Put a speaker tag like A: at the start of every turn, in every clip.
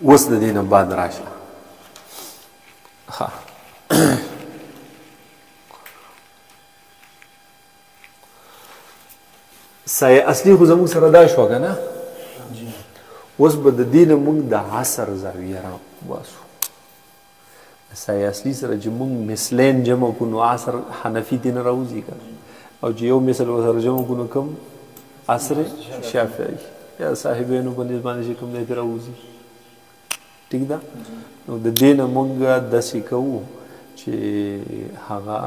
A: اوس د دې نه بعد راشه ها سایه اصلي خو زموږ سره دا شوه که نه اوس به د دې نه موږ د عصر زاویه را باسو سایه اصلي سره چې موږ مثلین جمع کړو نو عصر حنفي دې نه راوځي که او چې یو مثل ورسره جمع کړو نو کوم عصر شافعي یا صاحبینو په نسبت باندې چې کوم دی ترې راوځي ټیک ده نو د دې نه موږ داسې کوو چې هغه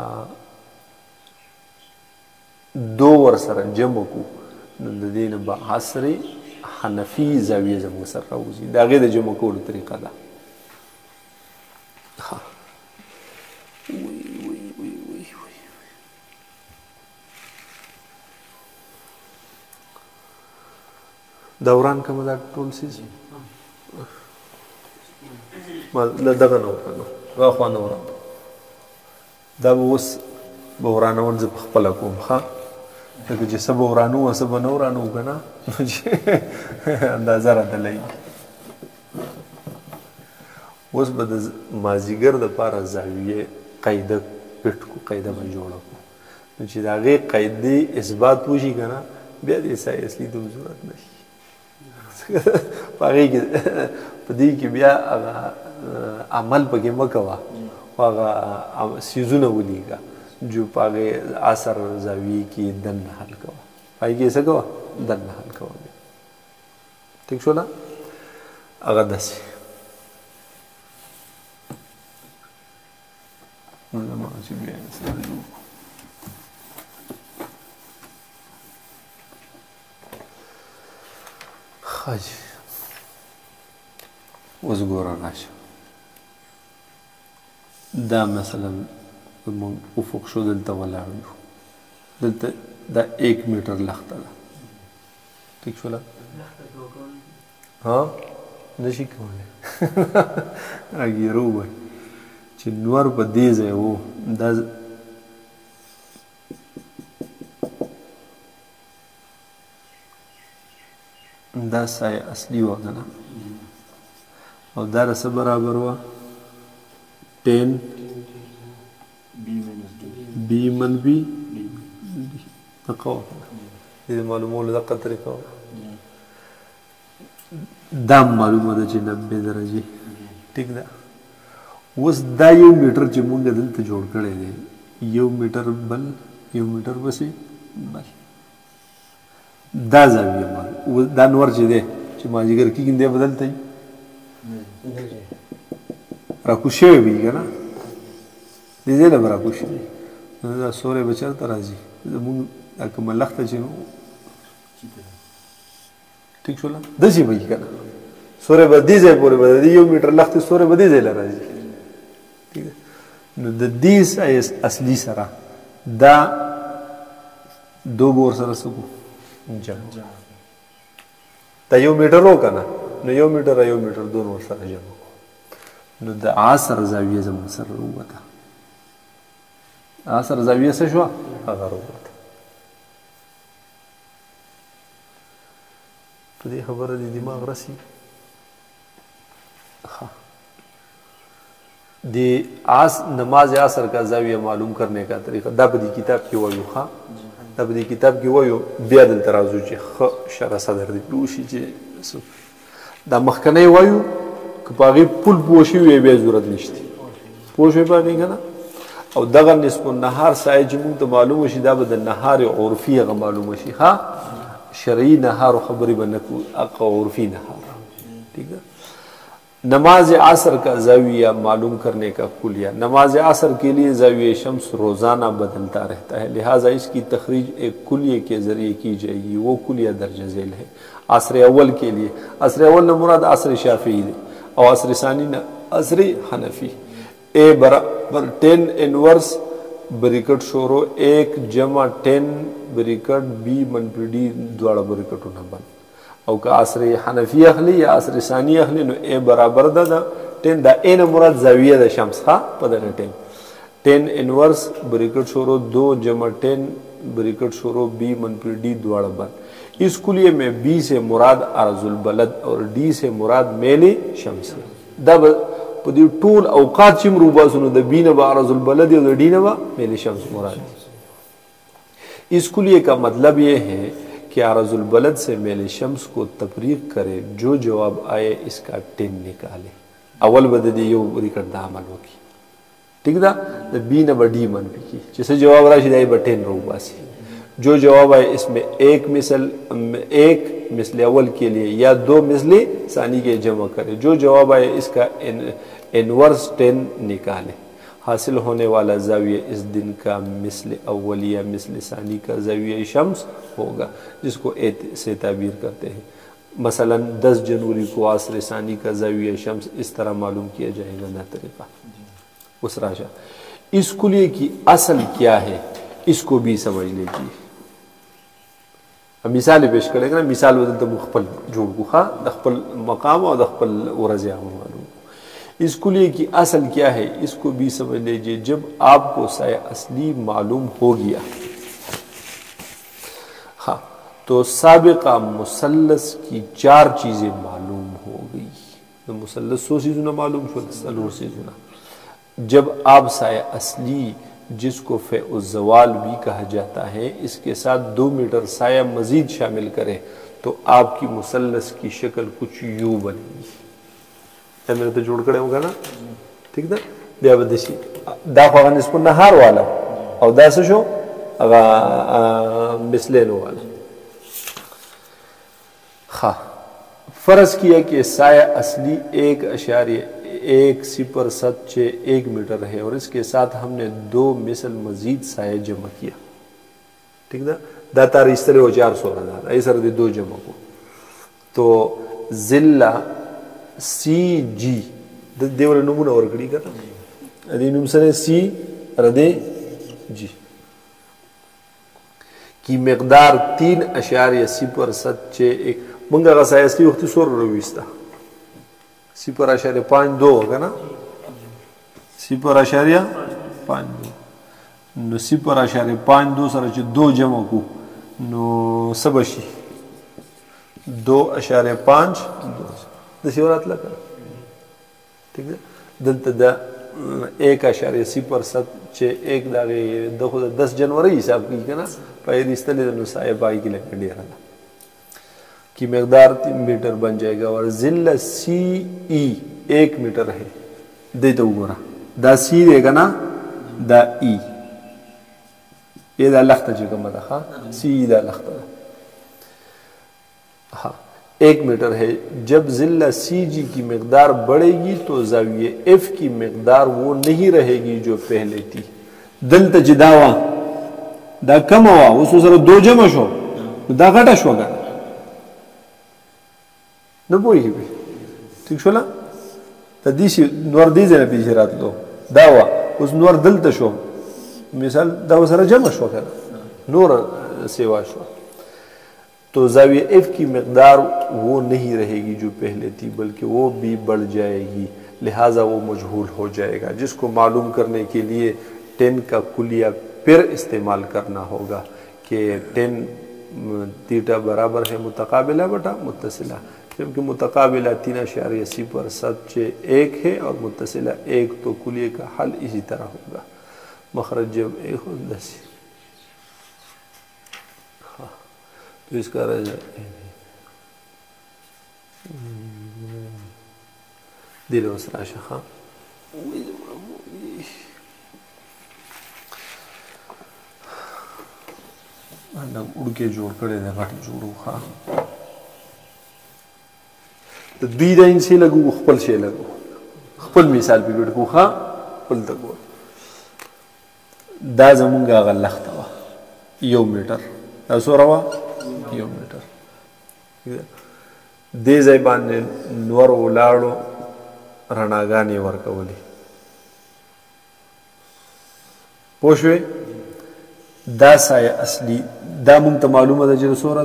A: دو ورسره جمع کړو نو د دې نه به عصر حنفي زاویه زموږ سره راوځي د هغې د جمع کولو طریقه ده دوران کومه دا ټول څیز دغه نه وکړو هغه خوا نه وران دا به اوس به ورانول زه په خپله کوم ښه لکه چې څه به ورانو او څه به نه ورانو که نه نو چې اندازه راته لګي اوس به د مازدیګر دپاره زاویې قاعده پټ کړو قاعده به جوړه کړو نو چې د هغې قاعدې اثبات وشي که نه بیا د سای اصلي ته ضرورت نه شي په هغې کې په دې کې بیا هغه عمل پکې مه کوه خو هغه څیزونه ولیکه جو په هغې عصر زاویې کې دننه حل کوه په هغې کې څه کوه دننه حل کوه ټیک شوله هغه داسې چې بیا ښه جي اوس ګوره راشه دا مثلا موږ افق شو دلته ولاړ یو دلته دا 1 میټر لخته ده ټیک شوله ها نشي کولی اګیرو وایي چې نور په دې ځای و دا سایه اصلي وه که نه او دا د څه برابر وه 10 بي منفي دقه وه دې معلومولو دقه طریقه وه دا معلومه ده چې 90 درجې ټیک ده اوس دا 1 میټر چې مونږ دلته جوړ کړی دی 1 میټر بل 1 میټر پسې بل دا زاویه مال دا نور چې دی چې مازدیګر کېږي دی به دلته وي راکوز شوی به وي که نه دې ځای له به راکوز شوی نو دا سوری به چېرته راځي زمونږ دا کومه لښته چې نو ټیک شوله داسې به وي که نه سوری به دې ځای پورې به د 1 میټر لښتې سوری به دې ځای له راځي ټیک ده نو د دې اصلي سره دا دو به ورسره څه کړو جمع دا 1 میټر و که نه نو 1 میټر او 1 میټر دون ورسره جمع کړو نو د عصر زاویه زموږ سره راووته عصر زاویه څه شوه هغه راووته په دې خبره دې دماغ رسي نماز عصر کا زاویہ معلوم کرنے کا طریقہ دا په دې کتاب کې وایو ښه دا په دې کتاب کې وایو بیا دلته راځو چې ښه شرح صدر دې وشي چې دا مخکنی وایو که په هغې پول پوه شوي بیا ضرورت نشته پوه شوی په هغې که نه او دغه نصف النهار سایه چې مونږ ته معلومه شي دا به د نهار عرفي هغه معلومه شي ښه شرعي نهار خبرې به نه کوو هغه عرفي نهار ٹھیک ہے نماز عصر کا زاویہ معلوم کرنے کا کلیہ نماز عصر کے لیے زاویہ شمس روزانہ بدلتا رہتا ہے لہٰذا اس کی تخریج ایک کلیے کے ذریعے کی جائے گی وہ کلیہ درج ذیل ہے عصر اول کے لیے عصر اول نے مراد عصر شافعی ہے اور عصر ثانی نے عصر حنفی اے برابر 10 انورس بریکٹ شورو 1 جمع 10 بریکٹ بی منفی ڈی دواړه بریکټونه بند او که عصر حنفی اخلی یا عصر ثانی اخلی نو ا برابر ده 10 دا ا نه مراد زاویه د شمس ها په دغه 10 انورس بریکٹ شروع 2 جمع 10 بریکٹ شروع بی منفی ڈی دواړه بند इस कुलिये में बी से मुराद अर्जुल बलद और डी से मुराद मेल शम्स दब पदी टूल औकात चिम रूबा सुनो द बी नबा अर्जुल बलद और डी नबा मेल शम्स मुराद। इस कुलिये का मतलब ये है कि अर्जुल बलद से मेल शम्स को तफरीक करे, जो जवाब आए इसका 10 निकाले। अवल बददी यो रिकर्ड अमल होगी ठीक दा द बी नबा डी मन की जैसे जवाब राशि दाई ब 10 रूबा सी जो जवाब आए इसमें एक मिसल अव्वल के लिए या 2 मिसल सानी के जमा करे, जो जवाब आए इसका इनवर्स 10 निकाले। हासिल होने वाला जाविया इस दिन का मिसल अव्वल या मिसल सानी का जाविया शम्स होगा, जिसको ए से ताबीर करते हैं। मसलन 10 जनवरी को आसर सानी का जाविया शम्स इस तरह मालूम किया जाएगा ना तरीका उस राशा। इस कुलिये की असल क्या है इसको भी समझ लीजिए। अब मिसाल पेश करेगा ना, मिसाल बदल तो मुखपल जोड़ को खा दखपल मकाम और दखपल उरज़िया मालूम। इस कुलिये की असल क्या है इसको भी समझ लीजिए। जब आपको साया असली मालूम हो गया हाँ तो साबिका मुसल्लस की 4 चीजें मालूम हो गई। तो मुसल्लस 100 चीज़ों मालूम शुदा। जब आप साया असली जिसको फ़े-उज़-ज़वाल भी कहा जाता है इसके साथ 2 मीटर साया मजीद शामिल करें तो आपकी मुसल्लस की शक्ल कुछ यूं बनेगी। क्या मेरे तो जोड़ करे होगा ना ठीक ना लिया बदेशी दाफान इसको नहार वाला और दासो मिसलेनो वाला। हाँ फर्ज किया कि साया असली 1.1 मीटर है और इसके साथ हमने 2 मिसल मजीद साया जमा किया ठीक ना दातार इस तरह हो 400 ऐसा रहे 2 जमा को तो जिल्ला सी जी देवल नमूना और कड़ी का अदी नुमसने सी रदे जी की मकदार 3.061 मंगा का साया असली वक्त सोर रविस्ता 0.52 होगा ना 0.52 नो 0.52 सर 2 जमा को नो सबशी 2.5 दशिवरात लगा ठीक है दंत दा 1.061 दागे 10 जनवरी हिसाब की ना पहले इस तरह नो साया बाई की लग डेरा की मकदार 3 मीटर बन जाएगा और जिल्ला सी ई 1 मीटर है दे तो उमरा दा सी रहेगा ना दा ई ये दा लख्ता जो कम था हाँ सी दा लख्ता हाँ 1 मीटर है। जब जिल्ला सी जी की मकदार बढ़ेगी तो जाविये एफ की मकदार वो नहीं रहेगी जो पहले थी। दल तजिदावा दा कम हुआ उसको सर 2 जमा शो दा घटा शो गा न बोई भी ठीक छोला तदीसी नूर दीजे ने पीछे रात लो दावा उस नूर दिल तशो मिसाल दावा सर जमा शो कर नूर सेवा शो तो जाविया एफ की मकदार वो नहीं रहेगी जो पहले थी बल्कि वो भी बढ़ जाएगी, लिहाजा वो मजहूल हो जाएगा, जिसको मालूम करने के लिए 10 का कुलिया फिर इस्तेमाल करना होगा कि 10 थीटा बराबर है मुतकाबिला बटा मुत्तसिला, क्योंकि मुतकाबिला 3.061 है और मुत्तसिला 1 तो कुलिये का हल इसी तरह होगा। मखरज जब 1 हो 10 तो इसका रजा दिल वसराशा हाँ उड़ के जोड़ करे घट जोड़ो हाँ तो दुईदा इनसे लगू खपल से लगू खपल मिसाल पे बेटको हाँ खपल तक दा जमुंगा गल्लख्तवा यो मीटर असोरवा यो मीटर दे जैबान ने नवर उलाड़ो रणागानी वर्कवली पोशवे दा साया असली दा मुंग मालूम है जो सोरा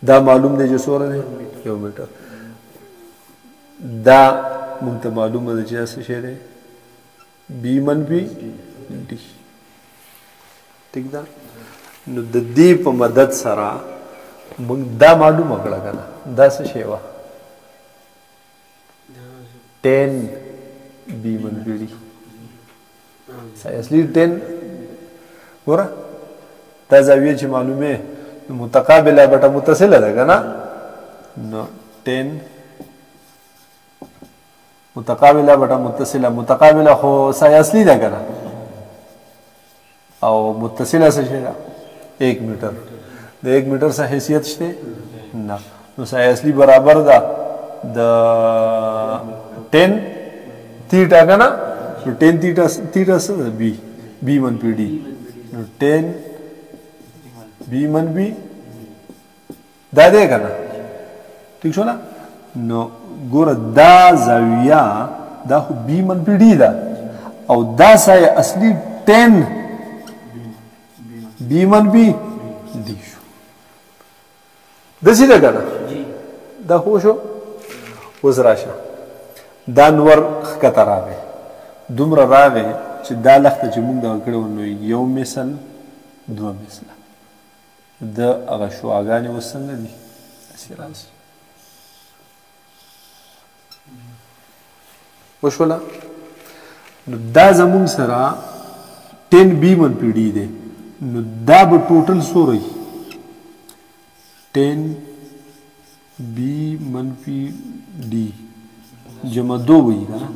A: दा मालूम दे जो सोरा है यो मीटर दा मुंग मालूम है जैसे शेर है बी मन भी डी ठीक दा दी प मदद सरा موږ دا معلومه کړه که نه دا څه شی وه 10 بی منفي ډي اصلي 10 ګوره دا زاویه چې معلومه متقابله بټه متصله ده که نه نو 10 متقابله بټه متصله متقابله خو سای اصلي ده که نه او متصله څه شی ده 1 میټر د 1 میټر څه حیثیت شته نه نو سای اصلي برابر ده د 10 تیټا که نه نو 10 تیټا څه ده بی منفي ډي نو 10 بی منفي دا دی که نه ٹھیک شو نه نو ګوره دا زاویه دا خو بی منفي ډي ده او دا سای اصلي 10 بی منفي ډي شو داسې ده که نه دا خو شو اوس راشه دا نور ښکته راغی دومره راغی چې دا لښته چې موږ دغه کړې وه نو یو مثل دوه مثله د هغه شعاګانې اوس څنګه دي داسې راځي وشوله نو دا زمونږ سره 10 بی منفي ډي دی نو دا به ټوټل څو رهي 10 بی منفي ډي جمع 2 وي که نه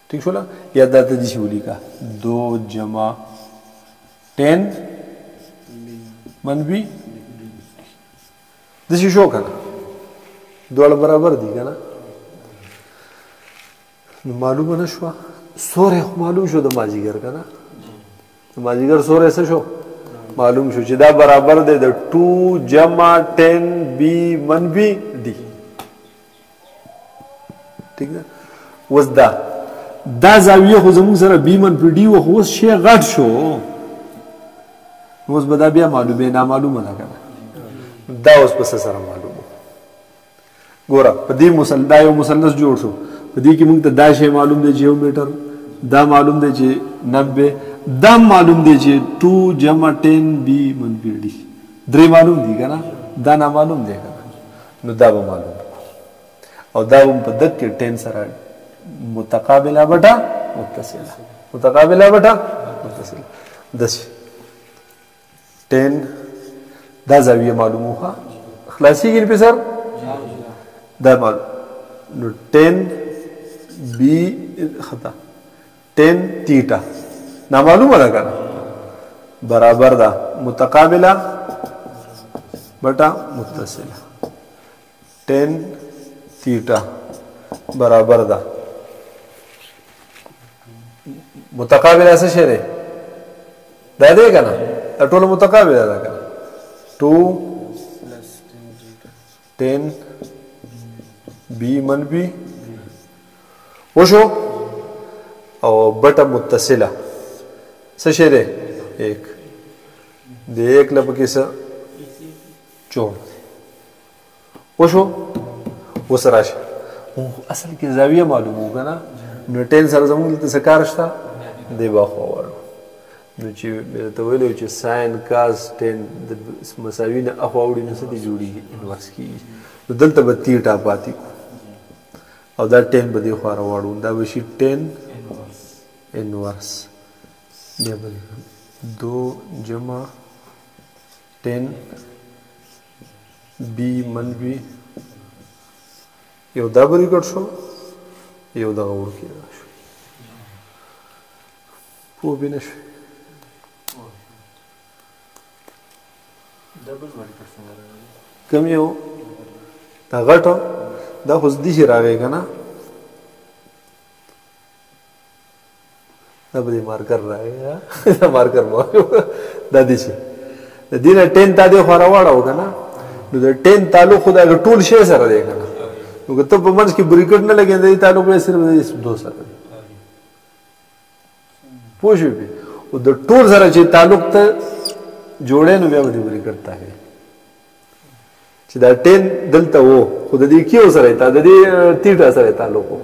A: ٹھیک شوله یا دا ته داسې ولیکه 2 جمع 10 منفي داسې شو که نه دواړه برابر دي که نه نو معلومه نه شوه سوری خو معلوم شو د مازدیګر که نه د مازدیګر سوری څه شو معلوم شو چې دا برابر دی د 2 جمع 10 بی منفي ډي ٹھیک ده اوس دا زاویه خو زموږ سره بی منفي ډي و خو اوس شی غټ شو اوس به دا بیا معلومه نامعلومه ده که نه دا اوس په څه سره معلومه ګوره په دې دا یو مثلث جوړ شو په دې کې موږ ته دا شی معلوم دی چې 1 میټر دا معلوم دی چې 90 دا معلوم دی چې 2 جمع 10 بی منفي ډي درې معلوم دي که نه دا نامعلوم دی که نه نو دا به معلوم او دا هم په دک کې 10 سره متقابله بټه متصله متقابله بټه متصله داسې 10 دا زاویه معلومه وه خلاصېږي په سر دا معلوم نو 10 بی خطا 10 تیټا نامعلومه ده که نه برابر ده متقابله بټه متصله 10 تیټا برابر ده متقابله څه شی دی دا دی که نه دا ټوله متقابله ده که نه 2 10 بی منفي وشو او بټه متصله څه شی دی 1 د 1 له پکې څه جوړ وشو اوس راشه اصل کې زاویه معلومه که نه نو 10 سره زموږ دلته څه کار شته دی به خوا واړو نو چې ته ویلی چې ساین کاس 10 د مساوي نه اخوا وړي نو څه دې جوړېږي انورس کېږي نو دلته به تیټا پاتې کړو او دا 10 به دې خوا راواړو دا به شي 10 انورس بیا به 2 جمع 10 بی منفي یو دا بری کټ شو یو دغه وړوکی دا شو پوه پې نه شوې کوم یو دا غټو دا خو داسې راغی که نه دا به دې مارکر راغی دا مارکر ما دا داسې د دې نه 10 تا دې خوا راواړو که نه نو د 10 تعلق خو د هغه ټول شی سره دی که نه نو که ته په منځ کې بریکټ نه لګې د دې تعلق به صرف د دو سره دی پوه شوې پې او د ټول سره چې تعلق ته جوړې نو بیا به دې بریکټ ته وي چې دا 10 دلته و خو د دې کیو سره د دې تیټا سره تعلق و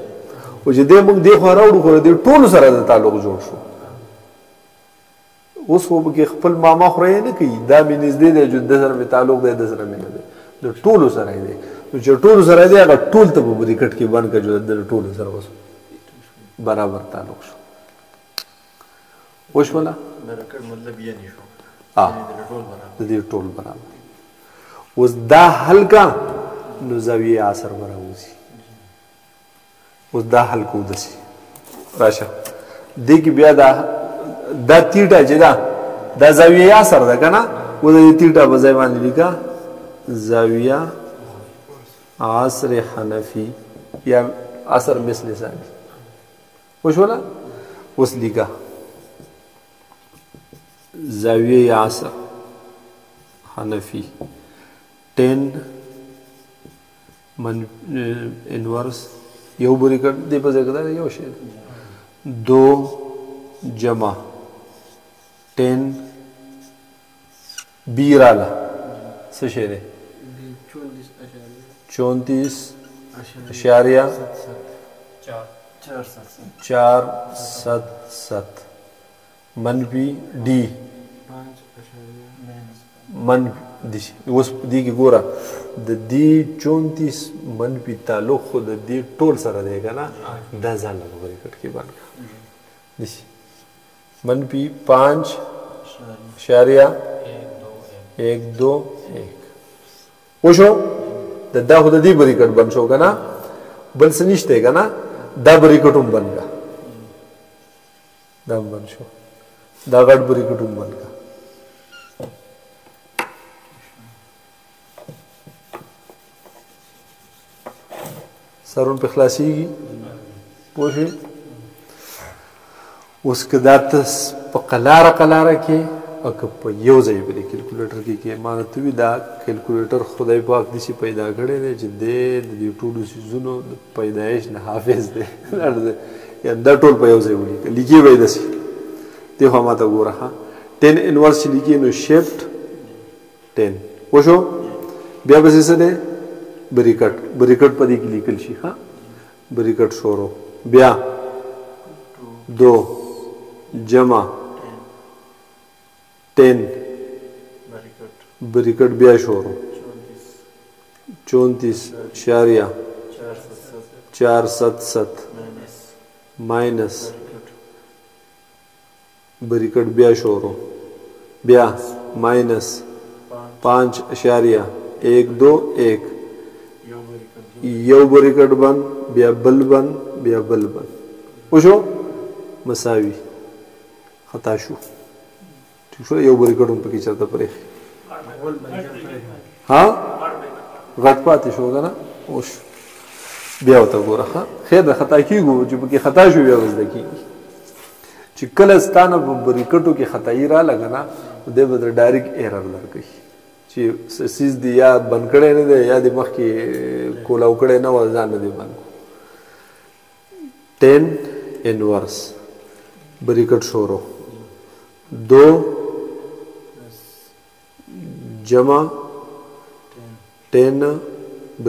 A: او چې دې موږ دې خوا راوړو خو د دې ټولو سره د تعلق جوړ شو اوس خو به کې خپل ماما خورې نه کوي دا مې نږدې دی چې د سره مې تعلق دی د سره مې نه دی د ټولو سره دی نو چې ټولو سره دی هغه ټول ته به بریکټ کې بند کړه چې د ټولو سره اوس برابر تعلق شو وشوله
B: برکت مطلب یې نه شو
A: د دې ټول برابر اوس دا حل کا نو زاویه اثر براوځي اوس دا حل کو دسی راشه دې کې بیا دا تیټه چې دا زاویه اثر ده کنه و د تیټه په ځای باندې لیکا زاویه عصر حنفی یا عصر مثل ثانی وشوله اوس لیکا زاویه عصر حنفی 10 انورس یو بریکټ دی په ځای کې یو شی 2 جمع 10 بی راله څه شی دی 34.477 منفی डी منفی دیش اوس دی کې ګوره د دې 34 منفي تعلق خو د دې ټول سره دی کنه دا ځان له بریکټ کې باندې دیش منفی 5.121 وشو دا خو د دې بریکټ بند شو کنه بل څه نشته کنه دا بریکټ هم بند کا دا بند شو دا غټ بریکټ هم بند کا سرون په خلاصيږي پوه شئ اوس که دا تاسو په قلاره کې او که په یو ځای باندې کیلکولیټر کې مانته وي دا کیلکولیټر خدای پاک دې پیدا کړی دی چې د دې ټولو سيزونو د پیدایش نه حافظ دی یا دا ټول په یو ځای ولیکي لیکي وای داسې دی خو ماته ګوره ها 10 انورس لیکي نو شیفت 10 وشو بیا به څه دی بریکټ په دې کې لیکل شي ها بریکټ شروع بیا 2 جمع 10 بریکٹ بیا شروع 34.477 مائنس بریکٹ بیا شروع بیا مائنس 5.121 یو بریکٹ بند بیا بل بند بیا بل بند وشو مساوي خطا شو ٹھیک شو یو بریکٹ هم پکې چرته پرې ها غټ پاتې شو کنه اوس بیا وته ګوره ها خیر د خطا کیږي چې پکې خطا شو بیا وځي کیږي چې کله ستانه په بریکټو کې خطای را لګنه د به ډایرکټ ایرر درکې چې سیس دی یا بند کړي نه دی یا د مخ کې کولاو کړي نه ځان نه دی بند 10 انورس بریکٹ شروع 2 جمع 10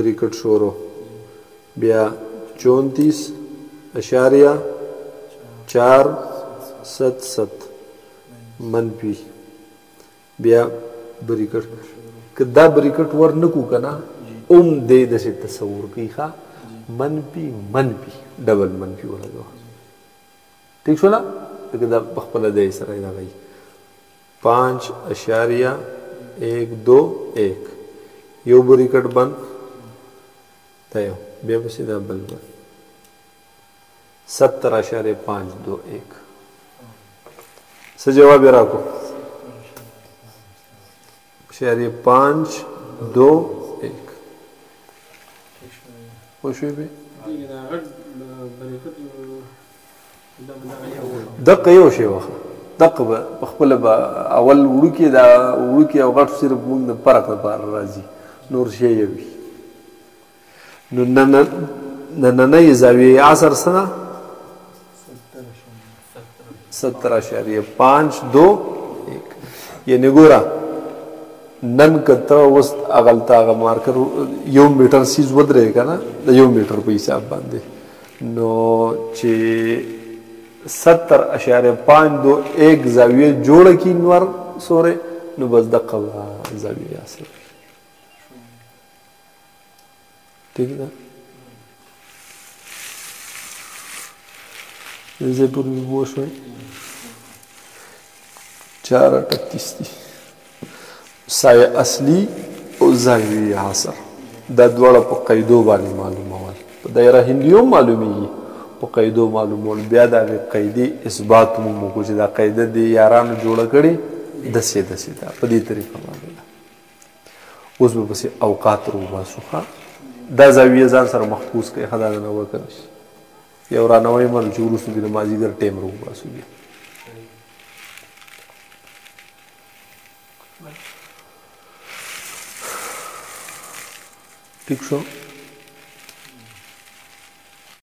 A: بریکٹ شروع بیا 34.477 منفی بیا بریکٹ که دا بریکٹ ور نکو کنا ام دے دسی تصور کی خوا منفی ڈبل منفی ولگو ٹھیک شو نا لکه دا بخپل دے سر اینا گئی 5.121 یو بریکٹ بند تا یو بیا بسی دا بل بند 70.521 سا جواب راکو 5.21 وشوی بی دقه یو شی وخه دقه بخپل اول وړوکی دا وړوکی او غټ صرف موږ د فرق لپاره راځي نور شی وي نو نن زاویه عصر سنه 70.521 یعنی ګوره نن کته وست اغلتا غ مارکر یو میټر سیز ودرې کنه د یو میټر په حساب باندې نو چې 70.51 زاویه جوړه کی نور سورې نو بس دقه زاویه اصل ٹھیک ده زه پورې بو شوي 4.38 دي سایه اصلي او زاویه اصل دا دواړه په قیدو باندې معلومول په دایره هندیو معلومیږي په قیدو معلومول بیا د قیدې اثبات مو موږ چې دا قاعده د یارانو جوړه کړي دسې دا په دې طریقه باندې اوس به پسې اوقات روباسو دا زاویه ځان سره محفوظ کړئ خدا نه وکړي یو رانوی مل چې وروسته د مازدیګر ټیم روباسو بیا ٹھیک شو